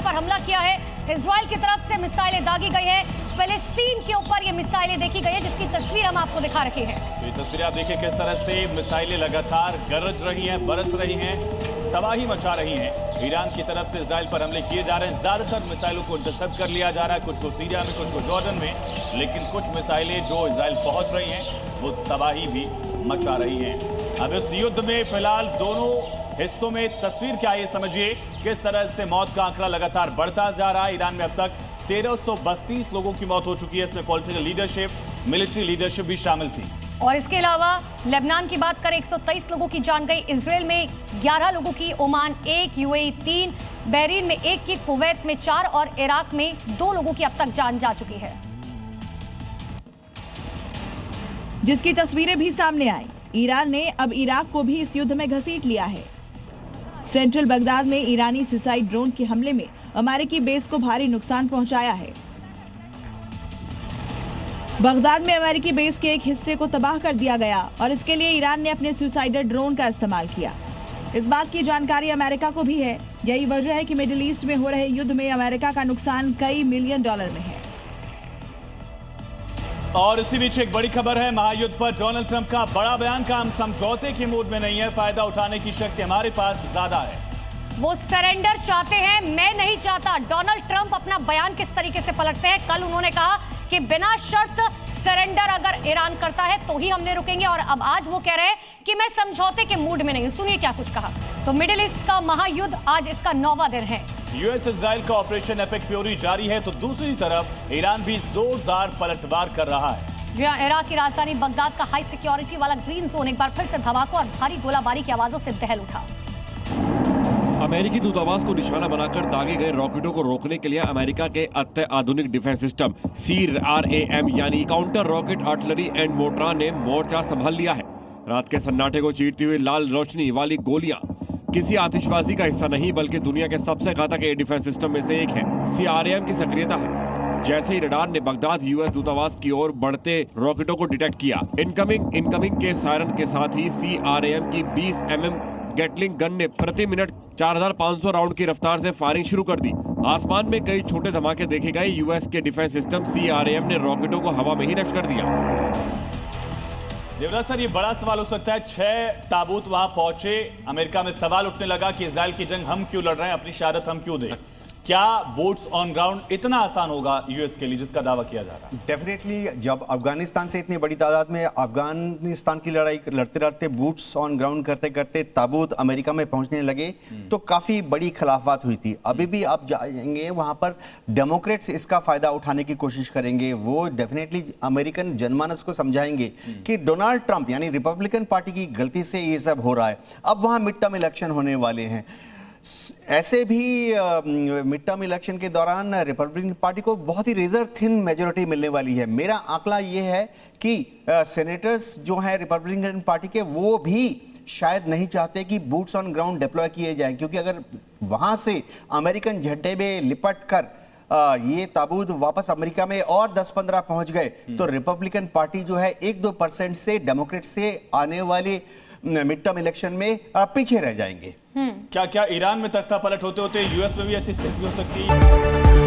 पर हमला किया है। इजराइल की तरफ से मिसाइलें दागी गई है। फिलिस्तीन के ऊपर ये मिसाइलें देखी गई है, जिसकी तस्वीर हम आपको दिखा रखे हैं। तो ये तस्वीर आप देखिए किस तरह से मिसाइलें लगातार गरज रही हैं, बरस रही हैं, तबाही मचा रही हैं। ईरान की तरफ से इजराइल पर हमले किए जा रहे हैं। ज्यादातर मिसाइलों को इंटरसेप्ट कर लिया जा रहा है, कुछ को सीरिया में, कुछ को जॉर्डन में, लेकिन कुछ मिसाइलें जो इजराइल पहुंच रही हैं वो तबाही भी मचा रही हैं। अब इस युद्ध में फिलहाल दोनों हिस्सों में तस्वीर क्या है ये समझिए। किस तरह से मौत का आंकड़ा लगातार बढ़ता जा रहा है। ईरान में अब तक 1332 लोगों की मौत हो चुकी है। इसमें पॉलिटिकल लीडरशिप, मिलिट्री लीडरशिप भी शामिल थी। और इसके अलावा लेबनान की बात करें, 123 लोगों की जान गई। इजराइल में 11 लोगों की, ओमान 1, यूएई 3, बहरीन में 1 की, कुवैत में 4 और इराक में 2 लोगों की अब तक जान जा चुकी है। जिसकी तस्वीरें भी सामने आई। ईरान ने अब इराक को भी इस युद्ध में घसीट लिया है। सेंट्रल बगदाद में ईरानी सुसाइड ड्रोन के हमले में अमेरिकी बेस को भारी नुकसान पहुंचाया है। बगदाद में अमेरिकी बेस के एक हिस्से को तबाह कर दिया गया और इसके लिए ईरान ने अपने सुसाइडर ड्रोन का इस्तेमाल किया। इस बात की जानकारी अमेरिका को भी है। यही वजह है कि मिडिल ईस्ट में हो रहे युद्ध में अमेरिका का नुकसान कई मिलियन डॉलर में है। और इसी बीच एक बड़ी खबर है, महायुद्ध पर डोनाल्ड ट्रंप का बड़ा बयान। का हम समझौते के मूड में नहीं है, फायदा उठाने की शक्ति हमारे पास ज्यादा है। वो सरेंडर चाहते हैं, मैं नहीं चाहता। डोनाल्ड ट्रंप अपना बयान किस तरीके से पलटते हैं। कल उन्होंने कहा कि बिना शर्त सरेंडर अगर ईरान करता है तो ही हमने रुकेंगे, और अब आज वो कह रहे हैं कि मैं समझौते के मूड में नहीं हूं। सुनिए क्या कुछ कहा। तो मिडिल ईस्ट का महायुद्ध आज इसका 9वां दिन है। यूएस इजराइल का ऑपरेशन एपिक फ्यूरी जारी है, तो दूसरी तरफ ईरान भी जोरदार पलटवार कर रहा है। जी हां, इराक की राजधानी बगदाद का हाई सिक्योरिटी वाला ग्रीन जोन एक बार फिर से धमाकों और भारी गोलाबारी की आवाजों से दहल उठा। अमेरिकी दूतावास को निशाना बनाकर दागे गए रॉकेटों को रोकने के लिए अमेरिका के अत्याधुनिक डिफेंस सिस्टम CRAM यानी counter rocket artillery and mortar ने मोर्चा संभाल लिया है। रात के सन्नाटे को चीरती हुई लाल रोशनी वाली गोलियां किसी आतिशबाजी का हिस्सा नहीं, बल्कि दुनिया के सबसे घातक एयर डिफेंस सिस्टम में से एक है। CRAM की सक्रियता है। जैसे ही रडार ने बगदाद यूएस दूतावास की ओर बढ़ते रॉकेटों को डिटेक्ट किया, इनकमिंग के सायरन के साथ ही CRAM की 20 mm गेटलिंग गन ने प्रति मिनट 4500 राउंड की रफ्तार से फायरिंग शुरू कर दी। आसमान में कई छोटे धमाके देखे गए। यूएस के डिफेंस सिस्टम CRAM ने रॉकेटों को हवा में ही नष्ट कर दिया। देवराज सर, ये बड़ा सवाल हो सकता है। 6 ताबूत वहां पहुंचे, अमेरिका में सवाल उठने लगा कि इजराइल की जंग हम क्यों लड़ रहे हैं, अपनी शहादत हम क्यों दें। क्या बोट्स ऑन ग्राउंड इतना आसान होगा यूएस के लिए जिसका दावा किया जा रहा है? डेफिनेटली जब अफगानिस्तान से इतनी बड़ी तादाद में अफगानिस्तान की लड़ाई लड़ते लड़ते बूट्स ऑन ग्राउंड करते करते ताबूत अमेरिका में पहुंचने लगे, तो काफी बड़ी खिलाफत हुई थी। अभी भी आप जाएंगे वहां पर डेमोक्रेट्स इसका फायदा उठाने की कोशिश करेंगे। वो डेफिनेटली अमेरिकन जनमानस को समझाएंगे कि डोनाल्ड ट्रंप यानी रिपब्लिकन पार्टी की गलती से ये सब हो रहा है। अब वहां मिड टर्म इलेक्शन होने वाले हैं। ऐसे भी मिड टर्म इलेक्शन के दौरान रिपब्लिकन पार्टी को बहुत ही रेजर थिन मेजोरिटी मिलने वाली है। मेरा आंकड़ा ये है कि सेनेटर्स जो हैं रिपब्लिकन पार्टी के, वो भी शायद नहीं चाहते कि बूट्स ऑन ग्राउंड डिप्लॉय किए जाएं, क्योंकि अगर वहां से अमेरिकन झंडे में लिपट कर ये ताबूत वापस अमेरिका में और 10-15 पहुंच गए तो रिपब्लिकन पार्टी जो है 1-2% से डेमोक्रेट से आने वाले मिड टर्म इलेक्शन में पीछे रह जाएंगे। क्या ईरान में तख्ता पलट होते होते यूएस में भी ऐसी स्थिति हो सकती है?